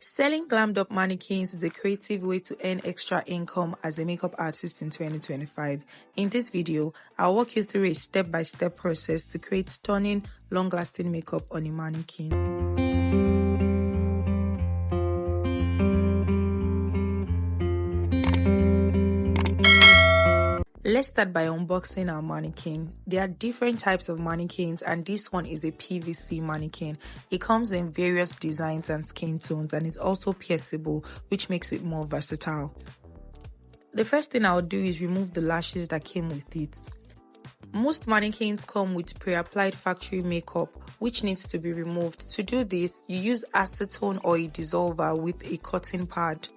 Selling glammed up mannequins is a creative way to earn extra income as a makeup artist in 2025. In this video, I'll walk you through a step-by-step process to create stunning, long-lasting makeup on a mannequin. Let's start by unboxing our mannequin. There are different types of mannequins, and this one is a PVC mannequin. It comes in various designs and skin tones and is also pierceable, which makes it more versatile. The first thing I'll do is remove the lashes that came with it. Most mannequins come with pre-applied factory makeup, which needs to be removed. To do this, you use acetone or a dissolver with a cotton pad.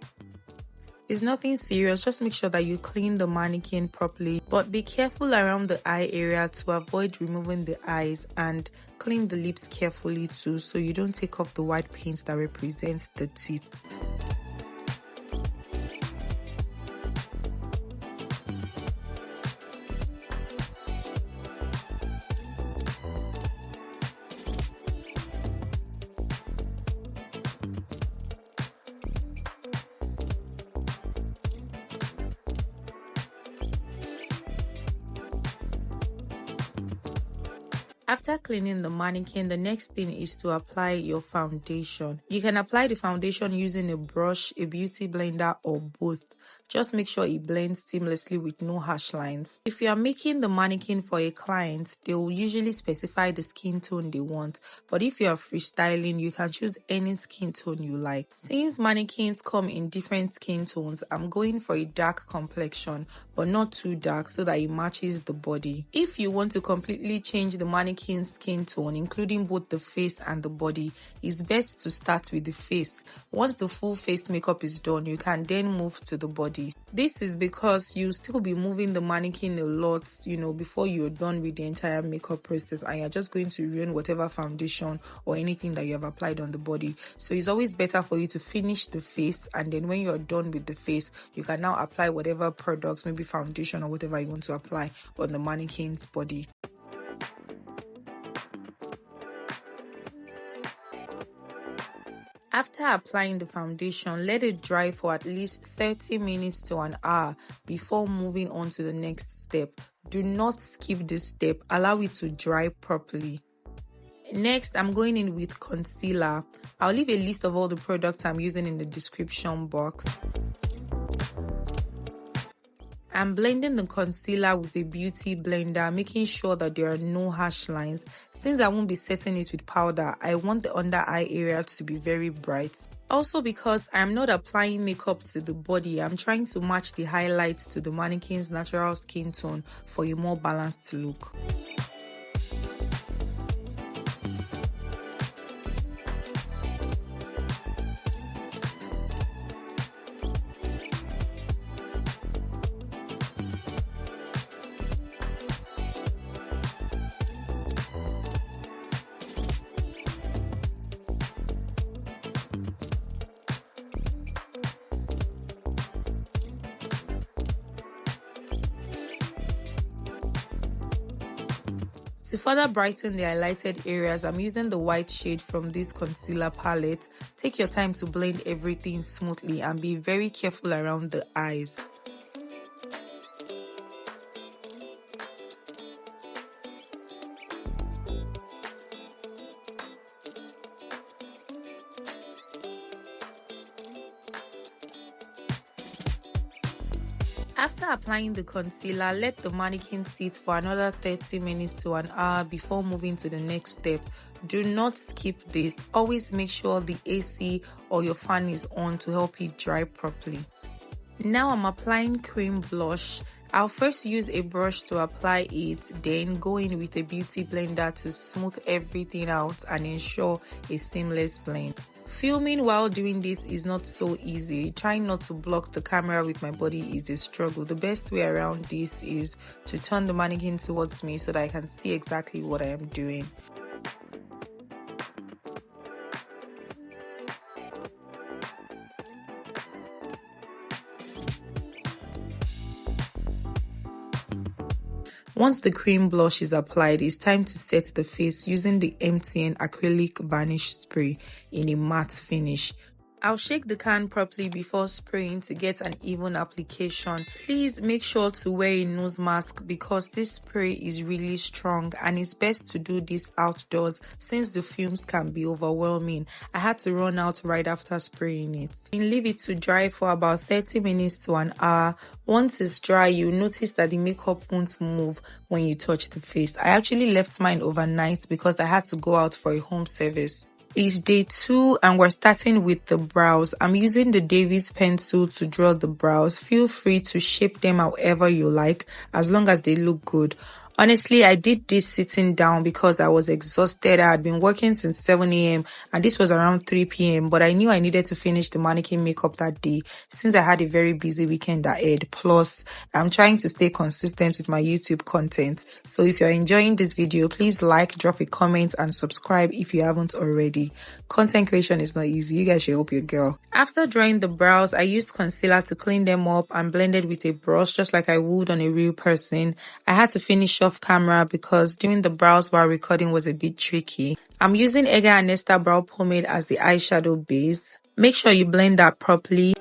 It's nothing serious, just make sure that you clean the mannequin properly, but be careful around the eye area to avoid removing the eyes, and clean the lips carefully too so you don't take off the white paint that represents the teeth. After cleaning the mannequin, the next thing is to apply your foundation. You can apply the foundation using a brush, a beauty blender, or both. Just make sure it blends seamlessly with no harsh lines. If you are making the mannequin for a client, they will usually specify the skin tone they want. But if you are freestyling, you can choose any skin tone you like. Since mannequins come in different skin tones, I'm going for a dark complexion, but not too dark so that it matches the body. If you want to completely change the mannequin's skin tone, including both the face and the body, it's best to start with the face. Once the full face makeup is done, you can then move to the body. This is because you'll still be moving the mannequin a lot, before you're done with the entire makeup process, and you're just going to ruin whatever foundation or anything that you have applied on the body. So it's always better for you to finish the face, and then when you're done with the face, you can now apply whatever products, maybe foundation or whatever you want to apply on the mannequin's body. After applying the foundation, let it dry for at least 30 minutes to an hour before moving on to the next step. Do not skip this step. Allow it to dry properly. Next, I'm going in with concealer. I'll leave a list of all the products I'm using in the description box. I'm blending the concealer with a beauty blender, making sure that there are no harsh lines. Since I won't be setting it with powder, I want the under eye area to be very bright. Also, because I'm not applying makeup to the body, I'm trying to match the highlights to the mannequin's natural skin tone for a more balanced look. To further brighten the highlighted areas, I'm using the white shade from this concealer palette. Take your time to blend everything smoothly and be very careful around the eyes. After applying the concealer, let the mannequin sit for another 30 minutes to an hour before moving to the next step. Do not skip this. Always make sure the AC or your fan is on to help it dry properly. Now I'm applying cream blush. I'll first use a brush to apply it, then go in with a beauty blender to smooth everything out and ensure a seamless blend. Filming while doing this is not so easy. Trying not to block the camera with my body is a struggle. The best way around this is to turn the mannequin towards me so that I can see exactly what I am doing. Once the cream blush is applied, it's time to set the face using the MTN acrylic varnish spray in a matte finish. I'll shake the can properly before spraying to get an even application. Please make sure to wear a nose mask because this spray is really strong and it's best to do this outdoors since the fumes can be overwhelming. I had to run out right after spraying it. And leave it to dry for about 30 minutes to an hour. Once it's dry, you'll notice that the makeup won't move when you touch the face. I actually left mine overnight because I had to go out for a home service. It's day 2 and we're starting with the brows. I'm using the Davies pencil to draw the brows. Feel free to shape them however you like as long as they look good. Honestly, I did this sitting down because I was exhausted. I had been working since 7 a.m. and this was around 3 p.m. But I knew I needed to finish the mannequin makeup that day since I had a very busy weekend ahead. Plus, I'm trying to stay consistent with my YouTube content. So if you're enjoying this video, please like, drop a comment and subscribe if you haven't already. Content creation is not easy. You guys should help your girl. After drawing the brows, I used concealer to clean them up and blended with a brush just like I would on a real person. I had to finish off camera because doing the brows while recording was a bit tricky. I'm using Edgar and Nesta brow pomade as the eyeshadow base. Make sure you blend that properly.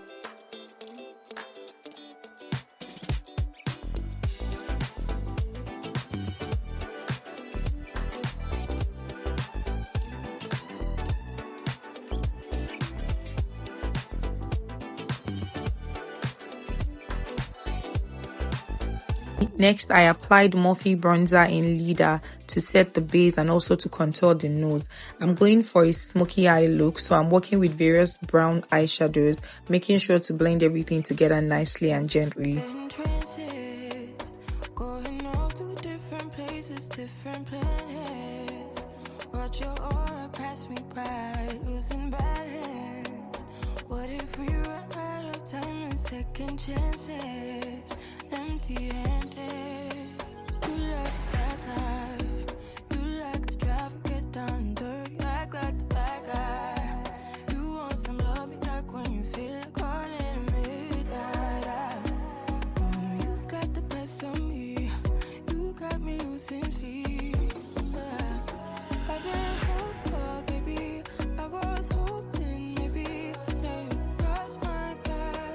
Next, I applied Morphe bronzer in Leader to set the base and also to contour the nose. I'm going for a smoky eye look, so I'm working with various brown eyeshadows, making sure to blend everything together nicely and gently. What if we run out of time and second chances? Empty-handed. You like fast life. You like to drive, get down dirty, act like the bad guy. You want some love, be like when you feel like calling at midnight. You got the best of me. You got me losing sleep. I've been hopeful, baby. I was hoping maybe that you crossed my path.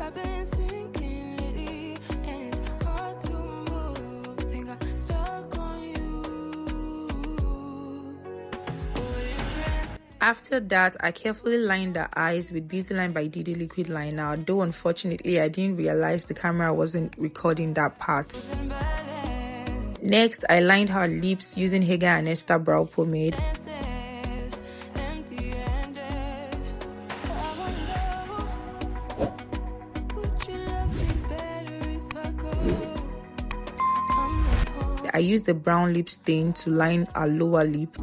I've been sinking lately, and it's hard to move. Think I'm stuck on you. After that, I carefully lined the eyes with Beauty Line by Didi liquid liner, though unfortunately I didn't realize the camera wasn't recording that part. Next, I lined her lips using Edgar and Nesta brow pomade. I used the brown lip stain to line her lower lip.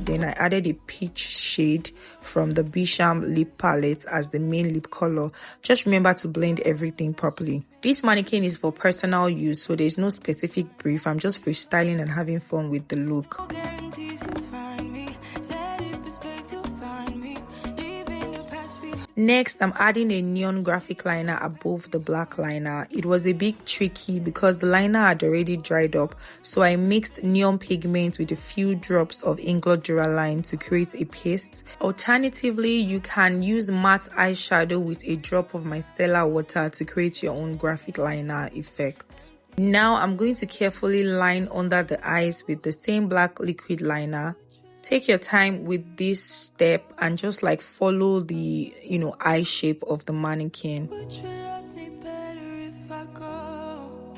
Then I added a peach shade from the Bisham lip palette as the main lip color. Just remember to blend everything properly. This mannequin is for personal use, so there's no specific brief. I'm just freestyling and having fun with the look. Next, I'm adding a neon graphic liner above the black liner. It was a bit tricky because the liner had already dried up, so I mixed neon pigment with a few drops of Inglot Duraline to create a paste. Alternatively, you can use matte eyeshadow with a drop of micellar water to create your own graphic liner effect. Now, I'm going to carefully line under the eyes with the same black liquid liner. Take your time with this step and just like follow the, eye shape of the mannequin. Would you love me better if I go?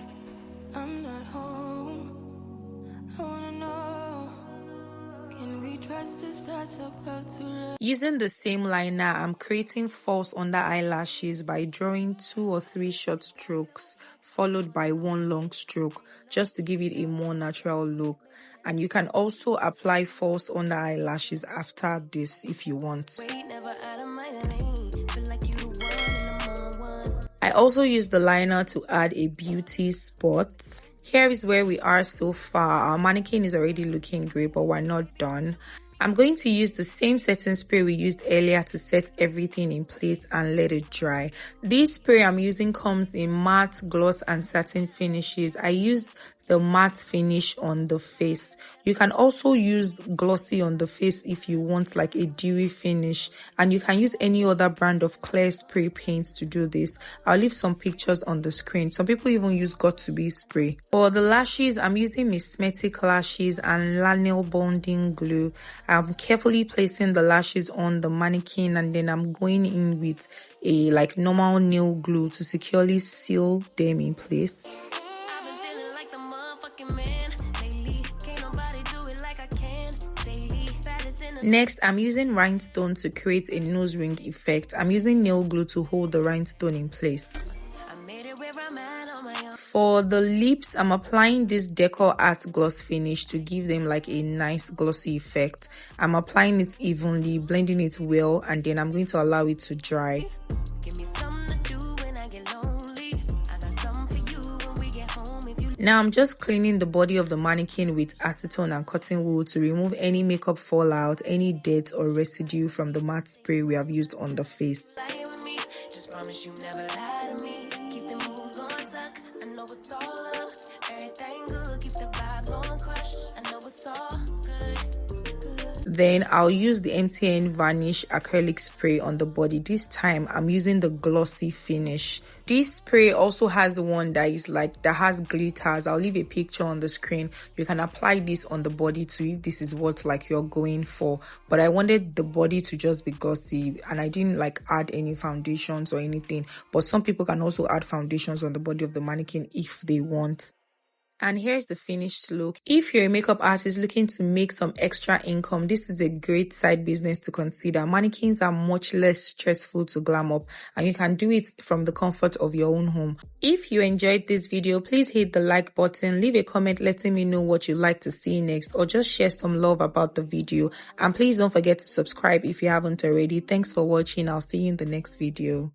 I'm not home. I wanna know. Can we trust this that's about to love? Using the same liner, I'm creating false under eyelashes by drawing 2 or 3 short strokes followed by 1 long stroke just to give it a more natural look. And you can also apply false under eyelashes after this if you want. I also use the liner to add a beauty spot. Here is where we are so far. Our mannequin is already looking great, but we're not done. I'm going to use the same setting spray we used earlier to set everything in place and let it dry. This spray I'm using comes in matte, gloss and satin finishes. I use the matte finish on the face. You can also use glossy on the face if you want like a dewy finish, and you can use any other brand of clear spray paint to do this. I'll leave some pictures on the screen. Some people even use got2b spray. For the lashes, I'm using Mismetic lashes and lanel bonding glue. I'm carefully placing the lashes on the mannequin, and then I'm going in with a like normal nail glue to securely seal them in place. Next, I'm using rhinestone to create a nose ring effect. I'm using nail glue to hold the rhinestone in place. For the lips, I'm applying this Decor Art gloss finish to give them like a nice glossy effect. I'm applying it evenly, blending it well, and then I'm going to allow it to dry. Now I'm just cleaning the body of the mannequin with acetone and cotton wool to remove any makeup fallout, any dirt or residue from the matte spray we have used on the face. Then I'll use the MTN Varnish acrylic spray on the body. This time I'm using the glossy finish. This spray also has one that is like that has glitters. I'll leave a picture on the screen. You can apply this on the body too if this is what like you're going for. But I wanted the body to just be glossy, and I didn't like add any foundations or anything. But some people can also add foundations on the body of the mannequin if they want. And here's the finished look. If you're a makeup artist looking to make some extra income, this is a great side business to consider. Mannequins are much less stressful to glam up, and you can do it from the comfort of your own home. If you enjoyed this video, please hit the like button, leave a comment letting me know what you'd like to see next, or just share some love about the video. And please don't forget to subscribe if you haven't already. Thanks for watching. I'll see you in the next video.